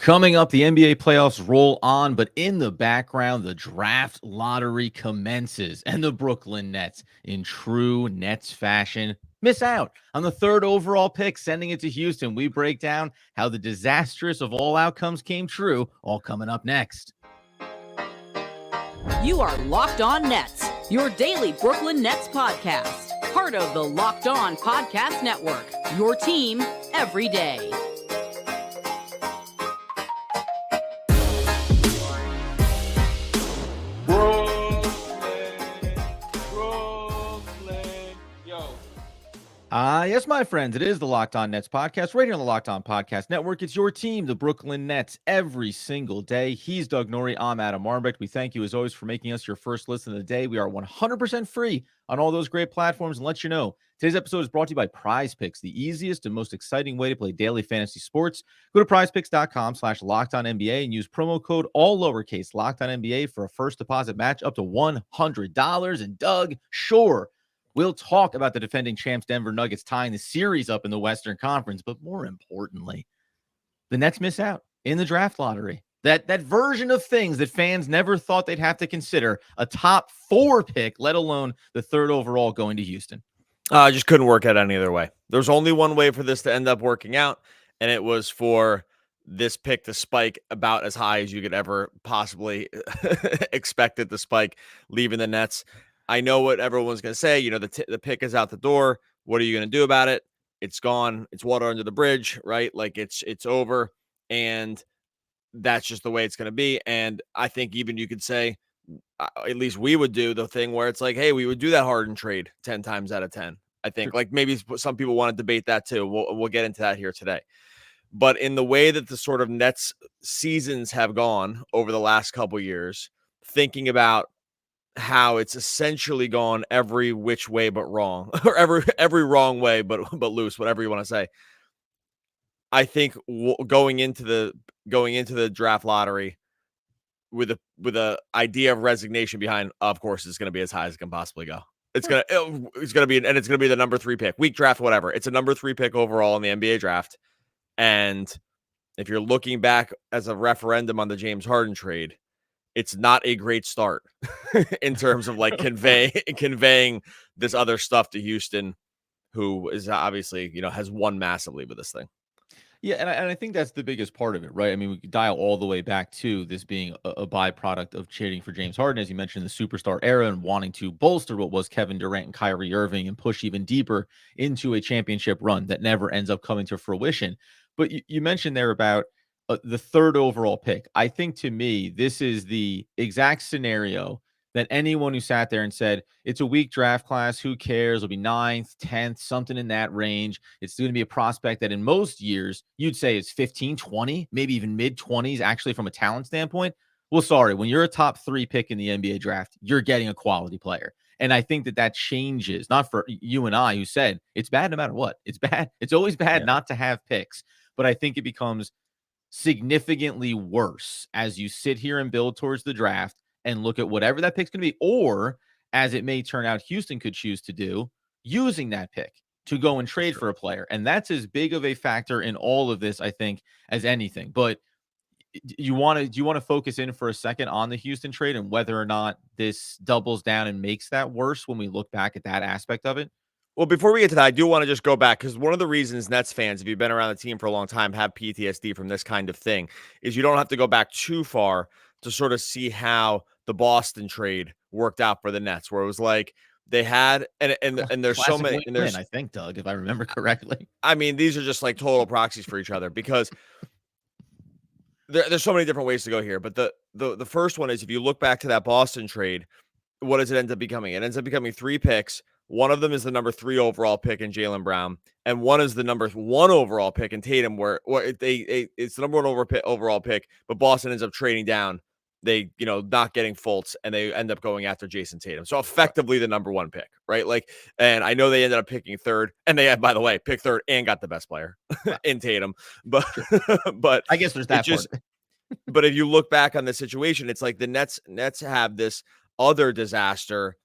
Coming up, the NBA playoffs roll on, but in the background, the draft lottery commences, and the Brooklyn Nets, in true Nets fashion, miss out on the third overall pick, sending it to Houston. We break down how the disastrous of all outcomes came true, all coming up next. You are Locked On Nets, your daily Brooklyn Nets podcast, part of the Locked On Podcast Network, your team every day. Yes, my friends, it is the Locked On Nets podcast, right here on the Locked On Podcast Network. It's your team, the Brooklyn Nets, every single day. He's Doug Norrie. I'm Adam Armbrecht. We thank you, as always, for making us your first listen of the day. We are 100% free on all those great platforms, and let you know, today's episode is brought to you by Prize Picks, the easiest and most exciting way to play daily fantasy sports. Go to prizepicks.com/LockedOnNBA and use promo code, all lowercase, LockedOnNBA for a first deposit match up to $100. And Doug, sure, we'll talk about the defending champs Denver Nuggets tying the series up in the Western Conference, but more importantly, the Nets miss out in the draft lottery. That version of things that fans never thought they'd have to consider, a top 4 pick, let alone the third overall going to Houston. I just couldn't work out any other way. There's only one way for this to end up working out, and it was for this pick to spike about as high as you could ever possibly expect it to spike, leaving the Nets. I know what everyone's going to say. You know, the pick is out the door. What are you going to do about it? It's gone. It's water under the bridge, right? Like it's over, and that's just the way it's going to be. And I think even you could say, at least we would do the thing where it's like, hey, we would do that Harden trade 10 times out of 10. I think like maybe some people want to debate that too. We'll get into that here today. But in the way that the sort of Nets seasons have gone over the last couple years, thinking about how it's essentially gone every which way but wrong, or every wrong way but loose, whatever you want to say. I think going into the draft lottery with a idea of resignation behind, of course, it's going to be as high as it can possibly go. It's going to be the number 3 pick, weak draft, whatever. It's a number 3 pick overall in the NBA draft. And if you're looking back as a referendum on the James Harden trade, it's not a great start in terms of like conveying this other stuff to Houston, who is obviously, has won massively with this thing. Yeah, and I think that's the biggest part of it, right? I mean, we could dial all the way back to this being a byproduct of cheering for James Harden, as you mentioned, the superstar era, and wanting to bolster what was Kevin Durant and Kyrie Irving and push even deeper into a championship run that never ends up coming to fruition. But you mentioned there about the third overall pick. I think, to me, this is the exact scenario that anyone who sat there and said, it's a weak draft class, who cares? It'll be 9th, 10th, something in that range. It's going to be a prospect that in most years, you'd say it's 15, 20, maybe even mid-20s, actually, from a talent standpoint. Well, sorry, when you're a top 3 pick in the NBA draft, you're getting a quality player. And I think that changes, not for you and I, who said it's bad no matter what. It's bad. It's always bad not to have picks. But I think it becomes significantly worse as you sit here and build towards the draft and look at whatever that pick's going to be, or as it may turn out, Houston could choose to do, using that pick to go and trade for a player. And that's as big of a factor in all of this, I think, as anything. But do you want to focus in for a second on the Houston trade and whether or not this doubles down and makes that worse when we look back at that aspect of it? Well, before we get to that, I do want to just go back, because one of the reasons Nets fans, if you've been around the team for a long time, have PTSD from this kind of thing is you don't have to go back too far to sort of see how the Boston trade worked out for the Nets, where it was like they had, and there's so many, and there's, I think, Doug, if I remember correctly. I mean, these are just like total proxies for each other, because there's so many different ways to go here. But the first one is, if you look back to that Boston trade, what does it end up becoming? It ends up becoming 3 picks. One of them is the number 3 overall pick in Jaylen Brown, and one is the number 1 overall pick in Tatum, where it's the number 1 overall pick, but Boston ends up trading down. They, not getting Fultz, and they end up going after Jason Tatum. So effectively the number 1 pick, right? Like, and I know they ended up picking 3rd, and they had, by the way, picked 3rd and got the best player in Tatum. But but I guess there's that part. But if you look back on the situation, it's like the Nets have this other disaster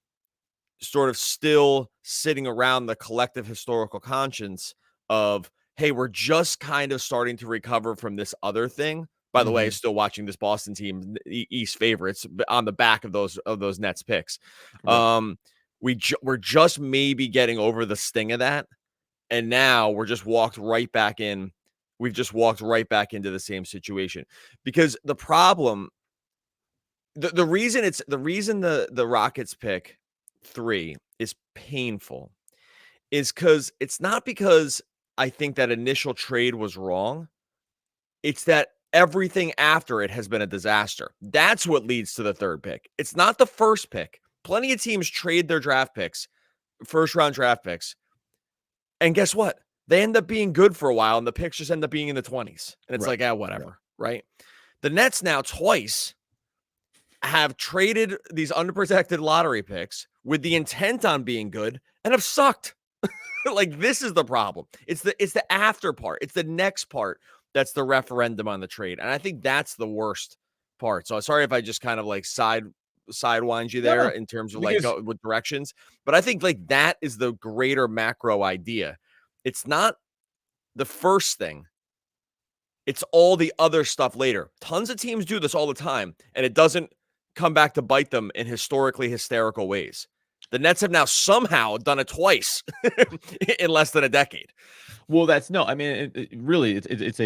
sort of still sitting around the collective historical conscience of, hey, we're just kind of starting to recover from this other thing, by the way, still watching this Boston team, East favorites, on the back of those Nets picks. Right. We're just maybe getting over the sting of that, and now we're just walked right back in. We've just walked right back into the same situation, because the problem, the reason the Rockets pick 3 is painful is because it's not because I think that initial trade was wrong. It's that everything after it has been a disaster. That's what leads to the 3rd pick. It's not the 1st pick. Plenty of teams trade their draft picks, first round draft picks. And guess what? They end up being good for a while, and the picks just end up being in the 20s. And it's Right. like, whatever, right? The Nets now twice have traded these unprotected lottery picks with the intent on being good and have sucked. Like, this is the problem. It's the after part. It's the next part that's the referendum on the trade. And I think that's the worst part. So sorry if I just kind of like sidewind you there in terms of like with directions, but I think like that is the greater macro idea. It's not the first thing. It's all the other stuff later. Tons of teams do this all the time, and it doesn't come back to bite them in historically hysterical ways. The Nets have now somehow done it twice in less than a decade. Well, it's a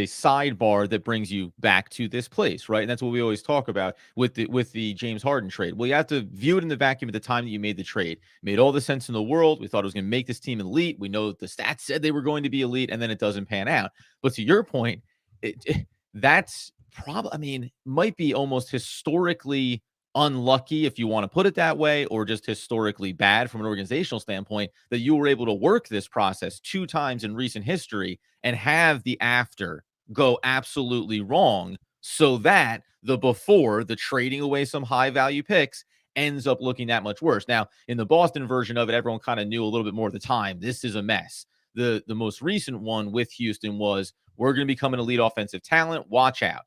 sidebar that brings you back to this place, right? And that's what we always talk about with the James Harden trade. Well, you have to view it in the vacuum at the time that you made the trade. It made all the sense in the world. We thought it was going to make this team elite. We know that the stats said they were going to be elite, and then it doesn't pan out. But to your point, that's probably, might be almost historically unlucky, if you want to put it that way, or just historically bad from an organizational standpoint, that you were able to work this process 2 times in recent history and have the after go absolutely wrong, so that the before, the trading away some high value picks, ends up looking that much worse. Now, in the Boston version of it, everyone kind of knew a little bit more at the time. This is a mess. The most recent one with Houston was, we're going to become an elite offensive talent. Watch out.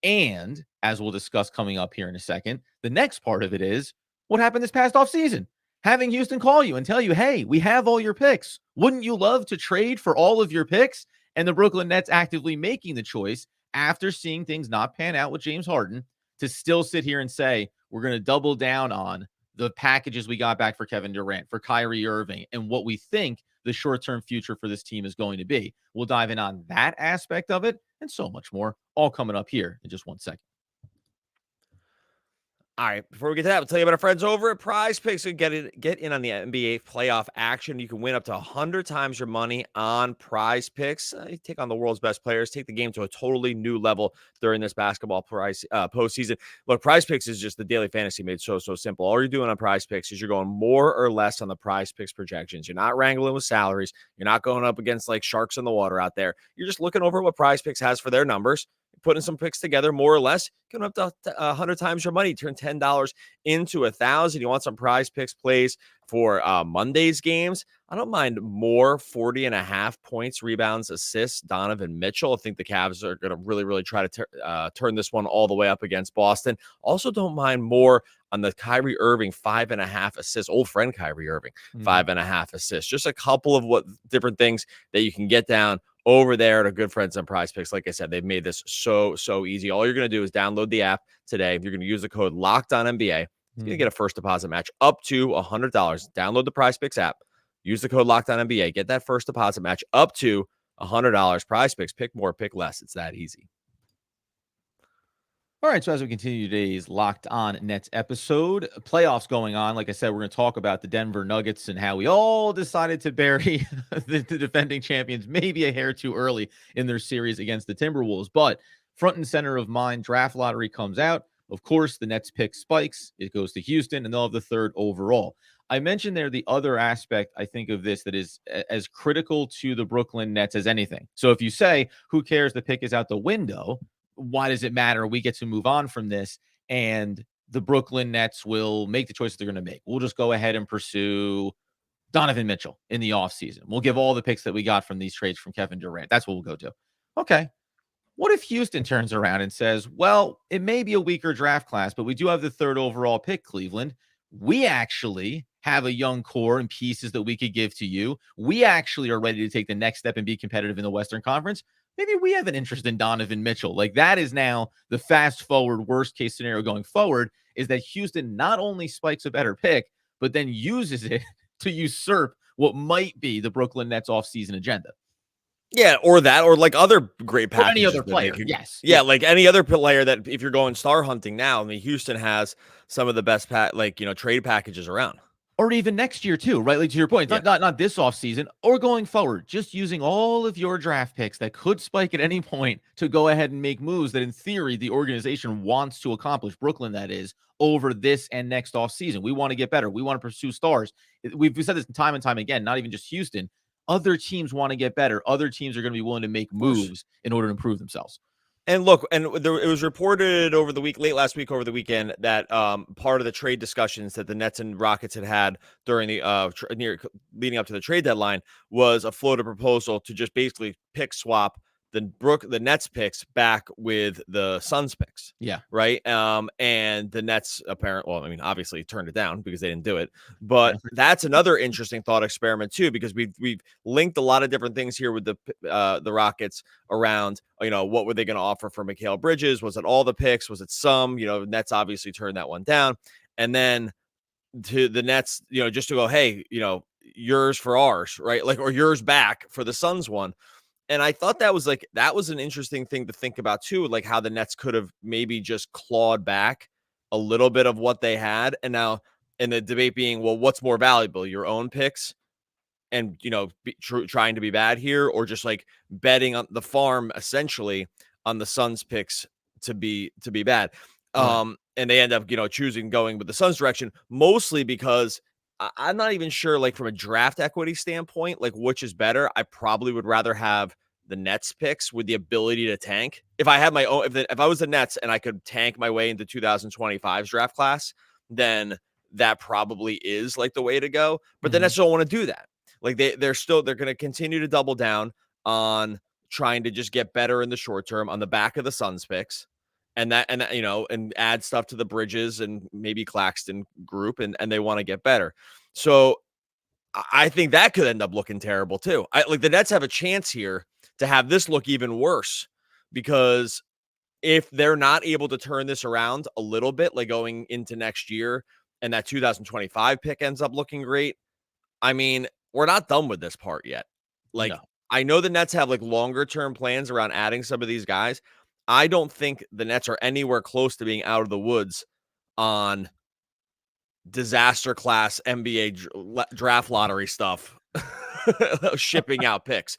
And as we'll discuss coming up here in a second, the next part of it is what happened this past offseason. Having Houston call you and tell you, hey, we have all your picks. Wouldn't you love to trade for all of your picks? And the Brooklyn Nets actively making the choice, after seeing things not pan out with James Harden, to still sit here and say, we're going to double down on the packages we got back for Kevin Durant, for Kyrie Irving, and what we think the short-term future for this team is going to be. We'll dive in on that aspect of it and so much more, all coming up here in just 1 second. All right, before we get to that, we'll tell you about our friends over at Prize Picks. So get in on the NBA playoff action. You can win up to 100 times your money on Prize Picks. You take on the world's best players, take the game to a totally new level during this basketball postseason. Look, Prize Picks is just the daily fantasy made so simple. All you're doing on Prize Picks is you're going more or less on the Prize Picks projections. You're not wrangling with salaries. You're not going up against like sharks in the water out there. You're just looking over what Prize Picks has for their numbers, putting some picks together, more or less, going up to 100 times your money. Turn $10 into $1,000. You want some Prize Picks plays for Monday's games? I don't mind more 40.5 points, rebounds, assists, Donovan Mitchell. I think the Cavs are going to really try to turn this one all the way up against Boston. Also don't mind more on the Kyrie Irving 5.5 assists, old friend Kyrie Irving, 5.5 assists. Just a couple of different things that you can get down over there to good friends on Prize Picks. Like I said, they've made this so easy. All you're going to do is download the app today. You're going to use the code LOCKEDON NBA. You're going to get a first deposit match up to $100. Download the Prize Picks app. Use the code LOCKEDON NBA. Get that first deposit match up to $100. Prize Picks. Pick more, pick less. It's that easy. All right, so as we continue today's Locked On Nets episode, playoffs going on. Like I said, we're going to talk about the Denver Nuggets and how we all decided to bury the defending champions maybe a hair too early in their series against the Timberwolves. But front and center of mind, draft lottery comes out. Of course, the Nets pick spikes. It goes to Houston, and they'll have the 3rd overall. I mentioned there the other aspect, I think, of this that is as critical to the Brooklyn Nets as anything. So if you say, who cares, the pick is out the window, why does it matter? We get to move on from this, and the Brooklyn Nets will make the choices they're going to make. We'll just go ahead and pursue Donovan Mitchell in the offseason. We'll give all the picks that we got from these trades from Kevin Durant. That's what we'll go to. Okay. What if Houston turns around and says, well, it may be a weaker draft class, but we do have the 3rd overall pick, Cleveland. We actually have a young core and pieces that we could give to you. We actually are ready to take the next step and be competitive in the Western Conference. maybe we have an interest in Donovan Mitchell. Like that is now the fast forward worst case scenario going forward is that Houston not only spikes a better pick, but then uses it to usurp what might be the Brooklyn Nets offseason agenda. Yeah, or that, or like other great Or any packages other that they player. could. Yes. Yeah, like any other player that if you're going star hunting now, I mean, Houston has some of the best trade packages around. Or even next year too, right? Like to your point, Yeah. not this offseason or going forward, just using all of your draft picks that could spike at any point to go ahead and make moves that in theory the organization wants to accomplish, Brooklyn that is, over this and next offseason. We want to get better. We want to pursue stars. We've said this time and time again, not even just Houston. Other teams want to get better. Other teams are going to be willing to make moves in order to improve themselves. And look, it was reported over the late last week, over the weekend, that part of the trade discussions that the Nets and Rockets had during the leading up to the trade deadline was a floated proposal to just basically pick swap the Nets picks back with the Suns picks. Yeah. Right. And the Nets obviously turned it down because they didn't do it. But that's another interesting thought experiment too, because we've linked a lot of different things here with the Rockets around, what were they going to offer for Mikal Bridges? Was it all the picks? Was it some? Nets obviously turned that one down. And then to the Nets, just to go, hey, yours for ours, right? Like, or yours back for the Suns one. And I thought that was an interesting thing to think about too, like how the Nets could have maybe just clawed back a little bit of what they had. And now, and the debate being, well, what's more valuable, your own picks and, trying to be bad here, or just like betting on the farm essentially on the Suns picks to be bad. Right. And they end up, choosing going with the Suns direction, mostly because I'm not even sure, like from a draft equity standpoint, like which is better. I probably would rather have the Nets picks with the ability to tank. If I had my own, if I was the Nets and I could tank my way into 2025's draft class, then that probably is like the way to go. But the Nets don't want to do that. Like they're going to continue to double down on trying to just get better in the short term on the back of the Suns picks. And add stuff to the Bridges and maybe Claxton group, and they want to get better. So I think that could end up looking terrible too. The Nets have a chance here to have this look even worse, because if they're not able to turn this around a little bit, like going into next year, and that 2025 pick ends up looking great, I mean, we're not done with this part yet. Like, no. I know the Nets have like longer term plans around adding some of these guys. I don't think the Nets are anywhere close to being out of the woods on disaster class NBA draft lottery stuff, shipping out picks.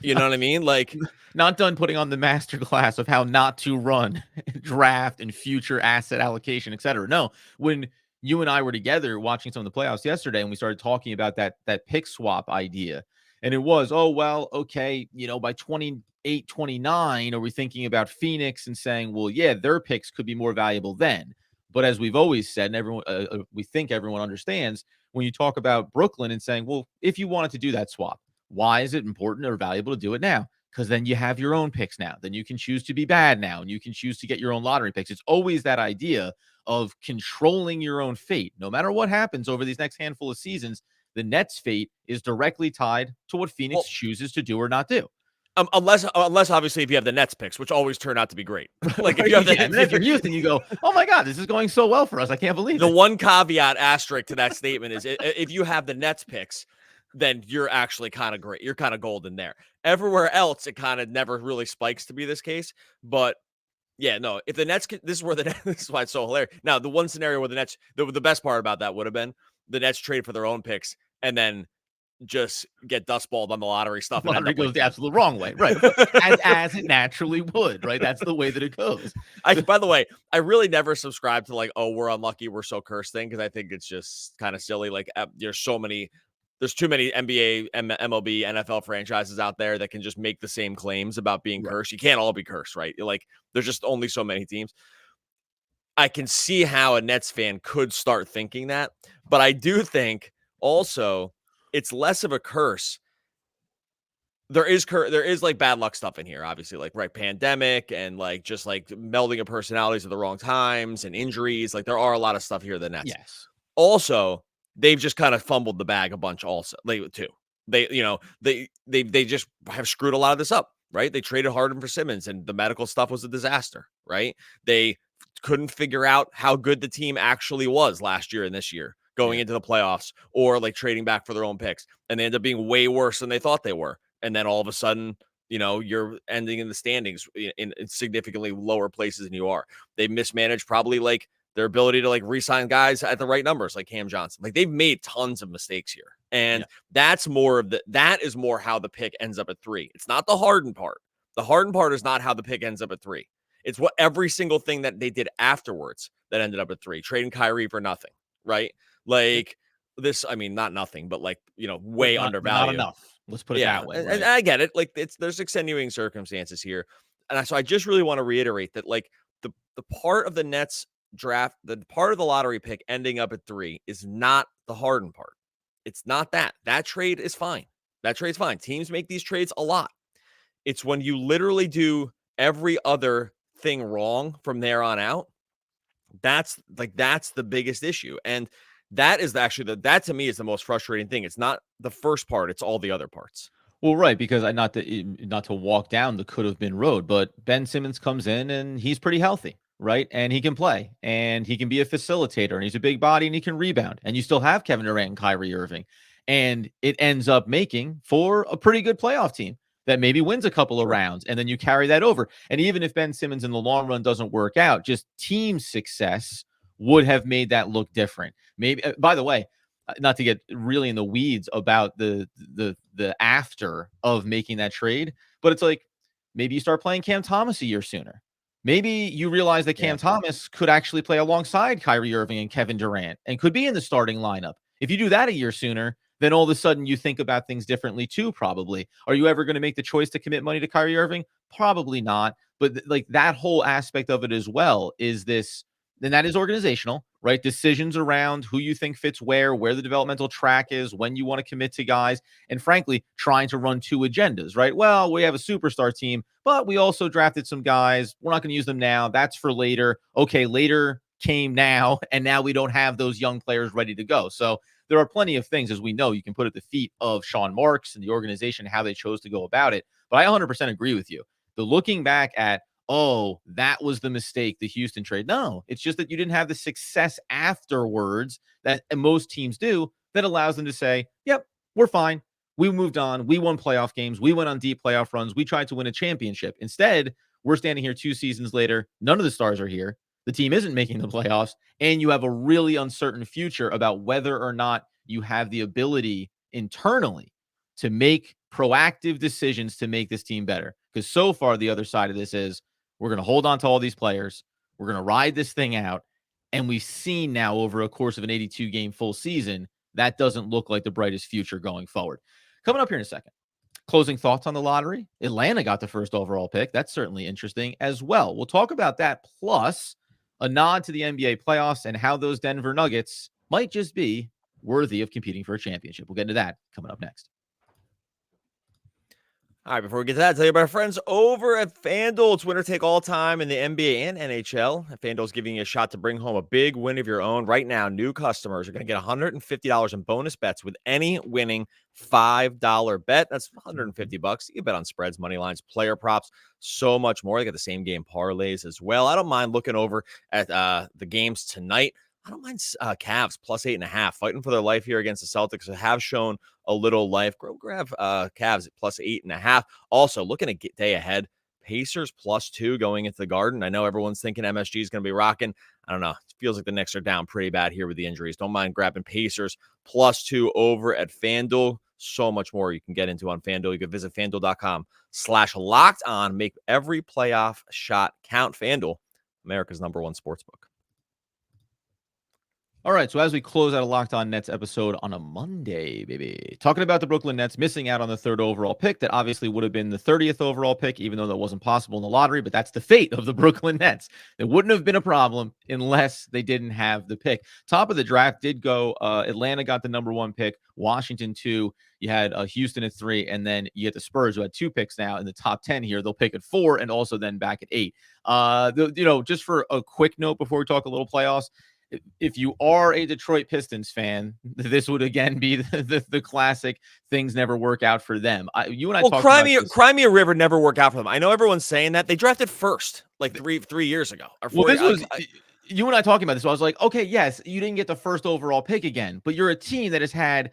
You know what I mean? Like, not done putting on the master class of how not to run draft and future asset allocation, etc. No, when you and I were together watching some of the playoffs yesterday, and we started talking about that pick swap idea, and it was, oh, well, okay, by 28, 29, are we thinking about Phoenix and saying, well, yeah, their picks could be more valuable then. But as we've always said, and everyone, we think everyone understands, when you talk about Brooklyn and saying, well, if you wanted to do that swap, why is it important or valuable to do it now? Because then you have your own picks now. Then you can choose to be bad now, and you can choose to get your own lottery picks. It's always that idea of controlling your own fate. No matter what happens over these next handful of seasons, the Nets' fate is directly tied to what Phoenix chooses to do or not do. Unless obviously if you have the Nets picks, which always turn out to be great. Like if you have if you're Houston, you go, oh my God, this is going so well for us. I can't believe it. The one caveat asterisk to that statement is if you have the Nets picks, then you're actually kind of great. You're kind of golden there. Everywhere else, it kind of never really spikes to be this case. But yeah, no, if the Nets, this is why it's so hilarious. Now, the one scenario where the Nets, the best part about that would have been the Nets trade for their own picks and then just get dustballed on the lottery stuff. Lottery goes the absolute wrong way, right? as it naturally would, right? That's the way that it goes. By the way, I really never subscribe to like, oh, we're unlucky, we're so cursed thing, because I think it's just kind of silly. Like, there's too many NBA, MLB, NFL franchises out there that can just make the same claims about being cursed. You can't all be cursed, right? Like, there's just only so many teams. I can see how a Nets fan could start thinking that, but I do think also it's less of a curse. There is like bad luck stuff in here, obviously, like pandemic and like just like melding of personalities at the wrong times and injuries. Like there are a lot of stuff here. The Nets, yes. Also, they've just kind of fumbled the bag a bunch. Also, too. They just have screwed a lot of this up. right? They traded Harden for Simmons, and the medical stuff was a disaster, right? They couldn't figure out how good the team actually was last year and this year going Yeah. into the playoffs, or like trading back for their own picks. And they end up being way worse than they thought they were. And then all of a sudden, you're ending in the standings in significantly lower places than you are. They mismanaged probably like their ability to like re-sign guys at the right numbers, like Cam Johnson. Like they've made tons of mistakes here. And that is more how the pick ends up at 3. It's not the Harden part. The Harden part is not how the pick ends up at 3. It's what every single thing that they did afterwards that ended up at 3, trading Kyrie for nothing, right? Like this, I mean, not nothing, but like, way Not undervalued. enough. Let's put it Yeah, that way, and right? I get it. Like there's extenuating circumstances here. So I just really want to reiterate that like the part of the Nets draft, the part of the lottery pick ending up at 3 is not the Harden part. It's not that. That trade is fine. That trade's fine. Teams make these trades a lot. It's when you literally do every other thing wrong from there on out. That's the biggest issue. And that is actually that to me is the most frustrating thing. It's not the first part, it's all the other parts. Well, right, because not to walk down the could have been road, but Ben Simmons comes in and he's pretty healthy, right? And he can play and he can be a facilitator and he's a big body and he can rebound. And you still have Kevin Durant and Kyrie Irving. And it ends up making for a pretty good playoff team that maybe wins a couple of rounds and then you carry that over. And even if Ben Simmons in the long run doesn't work out, just team success would have made that look different. Maybe, by the way, not to get really in the weeds about the after of making that trade, but it's like maybe you start playing Cam Thomas a year sooner. Maybe you realize that Cam Thomas could actually play alongside Kyrie Irving and Kevin Durant and could be in the starting lineup. If you do that a year sooner, then all of a sudden you think about things differently too, probably. Are you ever going to make the choice to commit money to Kyrie Irving? Probably not. But like that whole aspect of it as well is this, and that is organizational, right? Decisions around who you think fits where the developmental track is, when you want to commit to guys, and frankly, trying to run 2 agendas, right? Well, we have a superstar team, but we also drafted some guys. We're not going to use them now. That's for later. Okay, later came now, and now we don't have those young players ready to go. So there are plenty of things, as we know, you can put at the feet of Sean Marks and the organization, how they chose to go about it. But I 100% agree with you. The looking back at, oh, that was the mistake, the Houston trade. No, it's just that you didn't have the success afterwards that most teams do that allows them to say, yep, we're fine. We moved on. We won playoff games. We went on deep playoff runs. We tried to win a championship. Instead, we're standing here 2 seasons later. None of the stars are here. The team isn't making the playoffs. And you have a really uncertain future about whether or not you have the ability internally to make proactive decisions to make this team better. Because so far, the other side of this is, we're going to hold on to all these players. We're going to ride this thing out. And we've seen now over a course of an 82-game full season, that doesn't look like the brightest future going forward. Coming up here in a second, closing thoughts on the lottery. Atlanta got the first overall pick. That's certainly interesting as well. We'll talk about that, plus a nod to the NBA playoffs and how those Denver Nuggets might just be worthy of competing for a championship. We'll get into that coming up next. All right, before we get to that, I'll tell you about our friends over at FanDuel. It's winner take all time in the NBA and NHL. FanDuel is giving you a shot to bring home a big win of your own. Right now, new customers are going to get $150 in bonus bets with any winning $5 bet. That's $150. You can bet on spreads, money lines, player props, so much more. They got the same game parlays as well. I don't mind looking over at the games tonight. I don't mind Cavs plus 8.5, fighting for their life here against the Celtics, who have shown a little life. Grab Cavs at plus 8.5. Also, looking at day ahead, Pacers plus 2 going into the Garden. I know everyone's thinking MSG is going to be rocking. I don't know. It feels like the Knicks are down pretty bad here with the injuries. Don't mind grabbing Pacers plus 2 over at FanDuel. So much more you can get into on FanDuel. You can visit FanDuel.com/LockedOn. Make every playoff shot count. FanDuel, America's #1 sportsbook. All right, so as we close out a Locked On Nets episode on a Monday, baby, talking about the Brooklyn Nets missing out on the 3rd overall pick, that obviously would have been the 30th overall pick, even though that wasn't possible in the lottery, but that's the fate of the Brooklyn Nets. It wouldn't have been a problem unless they didn't have the pick. Top of the draft did go, Atlanta got the #1 pick, Washington 2, you had Houston at 3, and then you get the Spurs, who had 2 picks now in the top 10 here. They'll pick at 4 and also then back at 8. Just for a quick note before we talk a little playoffs, if you are a Detroit Pistons fan, this would again be the classic things never work out for them. You and I Well, talked about this. Crimea River never worked out for them. I know everyone's saying that. They drafted first like three years ago or Well, 4 this was you and I talking about this. So I was like, okay, yes, you didn't get the first overall pick again, but you're a team that has had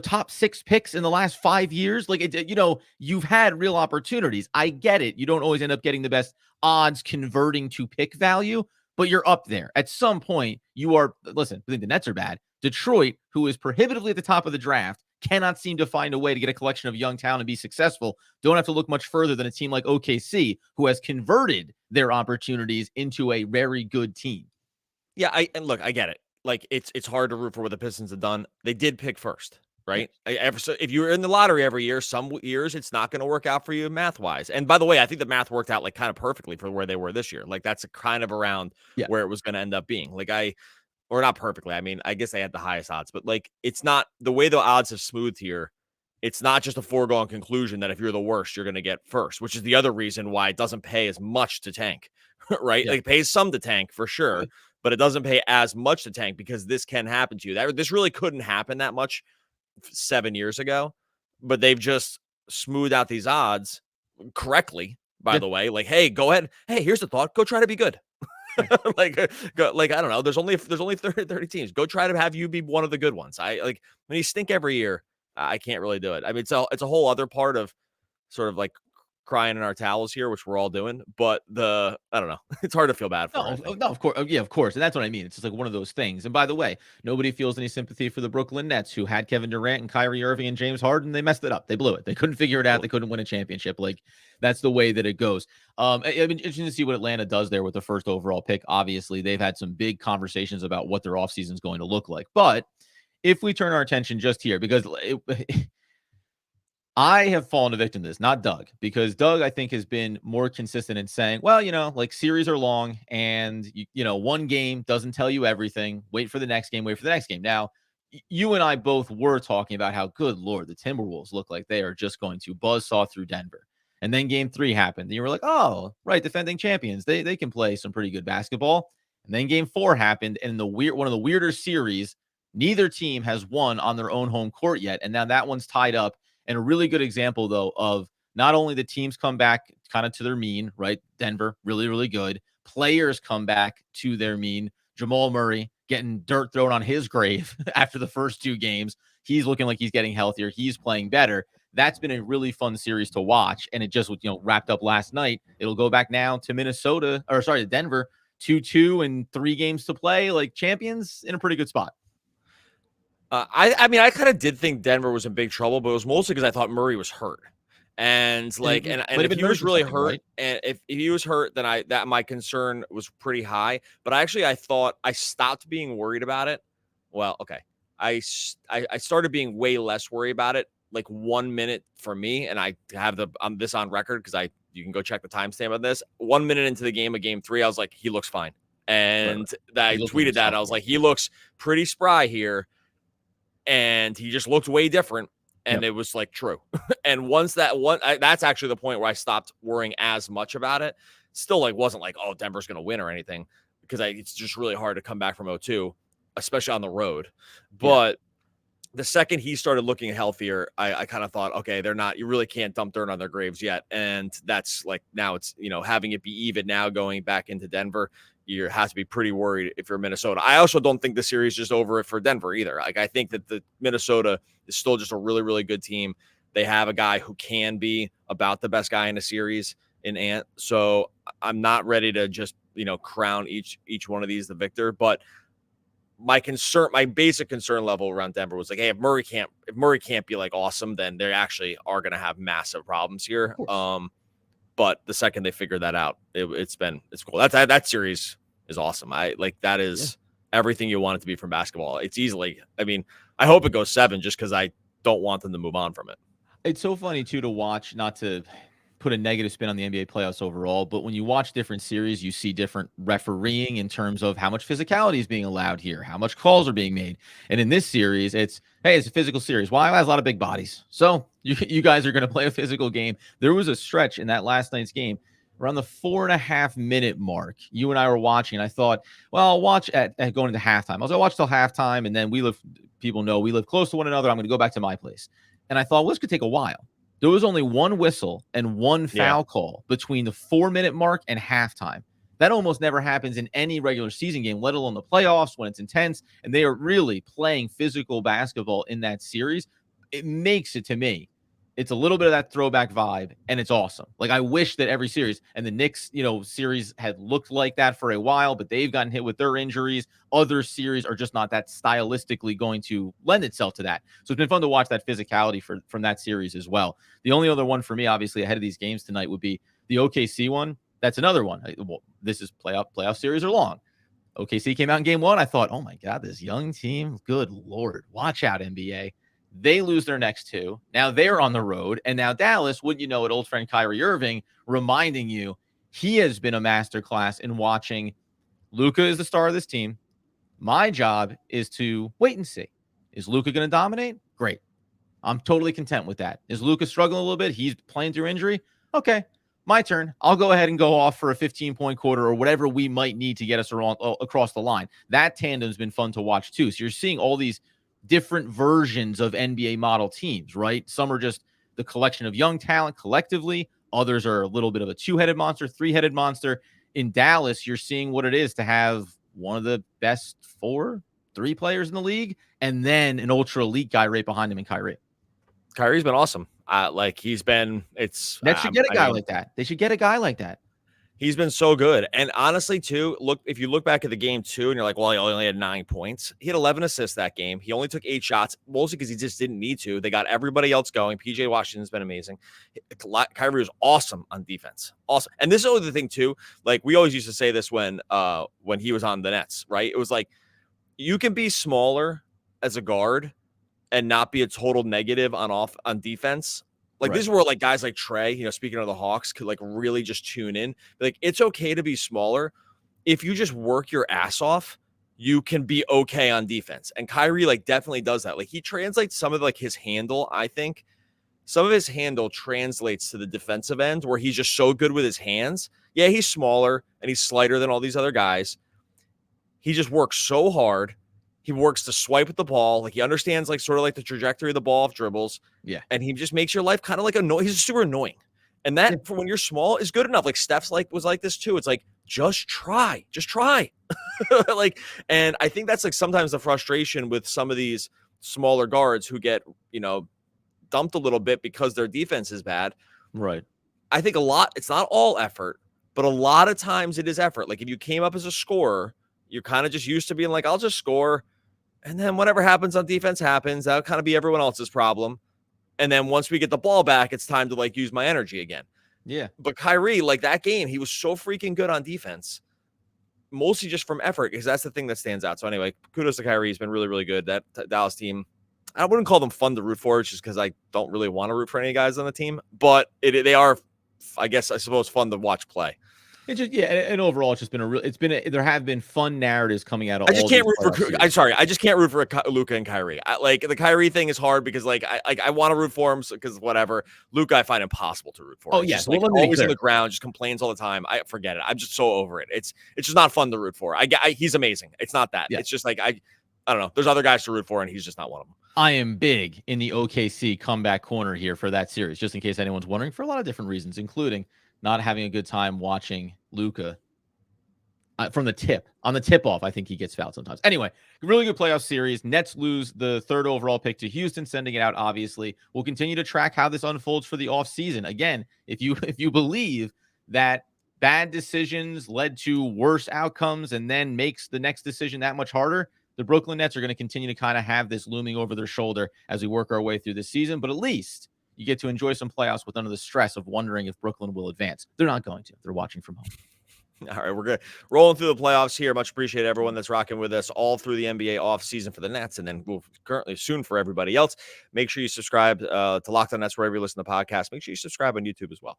top 6 picks in the last 5 years. Like, you've had real opportunities. I get it. You don't always end up getting the best odds converting to pick value, but you're up there. At some point, listen, I think the Nets are bad. Detroit, who is prohibitively at the top of the draft, cannot seem to find a way to get a collection of young talent and be successful. Don't have to look much further than a team like OKC, who has converted their opportunities into a very good team. Yeah, I get it. Like, it's hard to root for what the Pistons have done. They did pick first, right? So if you're in the lottery every year, some years it's not going to work out for you math-wise. And by the way, I think the math worked out like kind of perfectly for where they were this year. Like, that's kind of around where it was going to end up being. Like, or not perfectly. I mean, I guess they had the highest odds, but like, it's not the way the odds have smoothed here. It's not just a foregone conclusion that if you're the worst, you're going to get first, which is the other reason why it doesn't pay as much to tank, right? Like, it pays some to tank for sure, but it doesn't pay as much to tank because this can happen to you. This really couldn't happen that much 7 years ago, but they've just smoothed out these odds correctly, by the way. Like, hey, go ahead. Hey, here's the thought. Go try to be good. like I don't know. There's only 30 teams. Go try to have you be one of the good ones. When you stink every year, I can't really do it. I mean, it's a whole other part of sort of like crying in our towels here, which we're all doing. But I don't know. It's hard to feel bad for. No, of course. Yeah, of course. And that's what I mean. It's just like one of those things. And by the way, nobody feels any sympathy for the Brooklyn Nets, who had Kevin Durant and Kyrie Irving and James Harden. They messed it up. They blew it. They couldn't figure it out. They couldn't win a championship. Like, that's the way that it goes. I mean, interesting to see what Atlanta does there with the first overall pick. Obviously, they've had some big conversations about what their offseason is going to look like. But if we turn our attention just here, because I have fallen a victim to this, not Doug, because Doug, I think, has been more consistent in saying, well, like, series are long and, one game doesn't tell you everything. Wait for the next game. Wait for the next game. Now, you and I both were talking about how, good Lord, the Timberwolves look like they are just going to buzzsaw through Denver. And then game 3 happened. And you were like, oh, right, defending champions. They can play some pretty good basketball. And then game 4 happened. And one of the weirder series, neither team has won on their own home court yet. And now that one's tied up. And a really good example, though, of not only the teams come back kind of to their mean, right? Denver, really, really good. Players come back to their mean. Jamal Murray getting dirt thrown on his grave after the first 2 games. He's looking like he's getting healthier. He's playing better. That's been a really fun series to watch. And it just, wrapped up last night. It'll go back now to Denver, 2-2 and 3 games to play. Like, champions in a pretty good spot. I mean, I kind of did think Denver was in big trouble, but it was mostly because I thought Murray was hurt. And like, and if he was really hurt, right? And if he was hurt, then my concern was pretty high. But I thought I stopped being worried about it. Well, okay. I started being way less worried about it, like 1 minute for me. And I have this on record because you can go check the timestamp of this. 1 minute into the game of game 3, I was like, he looks fine. And I tweeted that. I was like, he looks pretty spry here. And he just looked way different. And it was like true. And once that's actually the point where I stopped worrying as much about it. Still, like, wasn't like, oh, Denver's going to win or anything, because it's just really hard to come back from 0-2, especially on the road. But the second he started looking healthier, I kind of thought, okay, you really can't dump dirt on their graves yet. And that's like, now it's, having it be even now going back into Denver, you have to be pretty worried if you're Minnesota. I also don't think the series is just over for Denver either. Like, I think that the Minnesota is still just a really, really good team. They have a guy who can be about the best guy in the series in Ant. So I'm not ready to just, crown each one of these the victor. But my basic concern level around Denver was like, hey, if Murray can't be like awesome, then they actually are going to have massive problems here. But the second they figure that out, it's cool. That series is awesome. That is everything you want it to be from basketball. It's easily, I mean, I hope it goes 7 just because I don't want them to move on from it. It's so funny too to watch, not to put a negative spin on the NBA playoffs overall, but when you watch different series, you see different refereeing in terms of how much physicality is being allowed here, how much calls are being made. And in this series, it's a physical series. Well, it has a lot of big bodies. So you guys are going to play a physical game. There was a stretch in that last night's game. around the 4.5-minute mark, you and I were watching, and I thought, well, I'll watch at going into halftime. I was going to watch till halftime, and then people know we live close to one another. I'm going to go back to my place. And I thought, well, this could take a while. There was only one whistle and one Yeah. foul call between the 4-minute mark and halftime. That almost never happens in any regular season game, let alone the playoffs when it's intense. And they are really playing physical basketball in that series. It makes it, to me, it's a little bit of that throwback vibe, and it's awesome. Like, I wish that every series, and the Knicks, series had looked like that for a while, but they've gotten hit with their injuries. Other series are just not that stylistically going to lend itself to that. So it's been fun to watch that physicality from that series as well. The only other one for me, obviously, ahead of these games tonight would be the OKC one. That's another one. Well, this is playoff series are long. OKC came out in game one. I thought, oh my God, this young team, good Lord, watch out, NBA. They lose their next two. Now they're on the road. And now Dallas, wouldn't you know it, old friend Kyrie Irving reminding you he has been a masterclass in watching Luka is the star of this team. My job is to wait and see. Is Luka going to dominate? Great. I'm totally content with that. Is Luka struggling a little bit? He's playing through injury? Okay. My turn. I'll go ahead and go off for a 15-point quarter or whatever we might need to get us across the line. That tandem's been fun to watch too. So you're seeing all these different versions of NBA model teams, right? Some are just the collection of young talent collectively. Others are a little bit of a two-headed monster, three-headed monster. In Dallas, you're seeing what it is to have one of the best three players in the league, and then an ultra elite guy right behind him in Kyrie. Kyrie's been awesome. He's been, Nets should get a guy like that. They should get a guy like that. He's been so good. And honestly, too, if you look back at the game, too, and you're like, well, he only had 9 points. He had 11 assists that game. He only took 8 shots, mostly because he just didn't need to. They got everybody else going. PJ Washington's been amazing. Kyrie was awesome on defense. Awesome. And this is the thing, too. Like, we always used to say this when he was on the Nets, right? It was like, you can be smaller as a guard and not be a total negative on defense. Like, right. This is where, like, guys like Trey, speaking of the Hawks, could, like, really just tune in. Like, it's okay to be smaller. If you just work your ass off, you can be okay on defense. And Kyrie, like, definitely does that. Like, he translates some of, like, his handle, I think. Some of his handle translates to the defensive end where he's just so good with his hands. Yeah, he's smaller and he's slighter than all these other guys. He just works so hard. He works to swipe at the ball. Like, he understands, like, sort of like the trajectory of the ball off dribbles. Yeah. And he just makes your life kind of like annoying. He's super annoying. And that, for when you're small, is good enough. Like, Steph's was like this too. It's like, just try. Like, and I think that's, like, sometimes the frustration with some of these smaller guards who get, dumped a little bit because their defense is bad. Right. I think it's not all effort, but a lot of times it is effort. Like, if you came up as a scorer, you're kind of just used to being like, I'll just score. And then whatever happens on defense happens. That'll kind of be everyone else's problem. And then once we get the ball back, it's time to, like, use my energy again. Yeah. But Kyrie, like, that game, he was so freaking good on defense, mostly just from effort, because that's the thing that stands out. So anyway, kudos to Kyrie. He's been really, really good. That Dallas team, I wouldn't call them fun to root for, just because I don't really want to root for any guys on the team. But they are, I suppose, fun to watch play. It's just, yeah, and overall, it's just been there have been fun narratives coming out of. I just can't root for. I'm sorry, I just can't root for Luka and Kyrie. Like, the Kyrie thing is hard because, like, I want to root for him because whatever. Luka, I find impossible to root for. Oh yes, like, always on the ground, just complains all the time. I forget it. I'm just so over it. It's just not fun to root for. He's amazing. It's not that. Yeah. It's just like I don't know. There's other guys to root for, and he's just not one of them. I am big in the OKC comeback corner here for that series, just in case anyone's wondering, for a lot of different reasons, including not having a good time watching Luka. From the tip-off, I think he gets fouled sometimes. Anyway, really good playoff series. Nets lose the 3rd overall pick to Houston, sending it out, obviously. We'll continue to track how this unfolds for the offseason. Again, if you believe that bad decisions led to worse outcomes and then makes the next decision that much harder, the Brooklyn Nets are going to continue to kind of have this looming over their shoulder as we work our way through this season. But at least you get to enjoy some playoffs with none of the stress of wondering if Brooklyn will advance. They're not going to. They're watching from home. All right, we're good. Rolling through the playoffs here. Much appreciate everyone that's rocking with us all through the NBA offseason for the Nets, and then we'll currently soon for everybody else. Make sure you subscribe to Locked On Nets wherever you listen to podcasts. Make sure you subscribe on YouTube as well.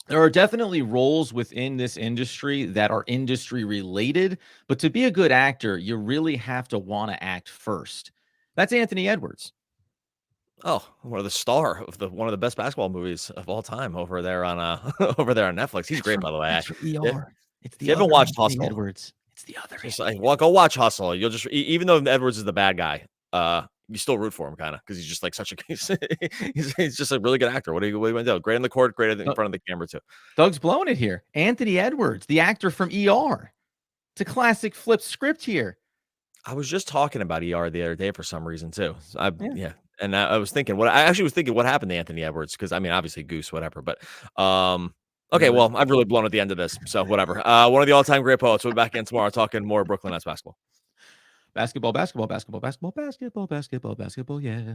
There are definitely roles within this industry that are industry related, but to be a good actor, you really have to want to act first. That's Anthony Edwards. Oh, one of the star of one of the best basketball movies of all time over there on over there on Netflix. He's great, by the way. That's from If, ER. It's if the you haven't other watched Anthony Hustle, Edwards. It's the other. just like, well, go watch Hustle. You'll just even though Edwards is the bad guy, you still root for him kind of because he's just like such a he's just a really good actor. What do you want to do? Great on the court, great in front of the camera too. Doug's blowing it here. Anthony Edwards, the actor from ER. It's a classic flip script here. I was just talking about ER the other day for some reason too. So Yeah. And I was thinking what happened to Anthony Edwards because I mean obviously Goose whatever, but okay, well I've really blown at the end of this, so whatever. One of the all-time great poets. We'll be back in tomorrow talking more Brooklyn Nets basketball. Basketball. Yeah.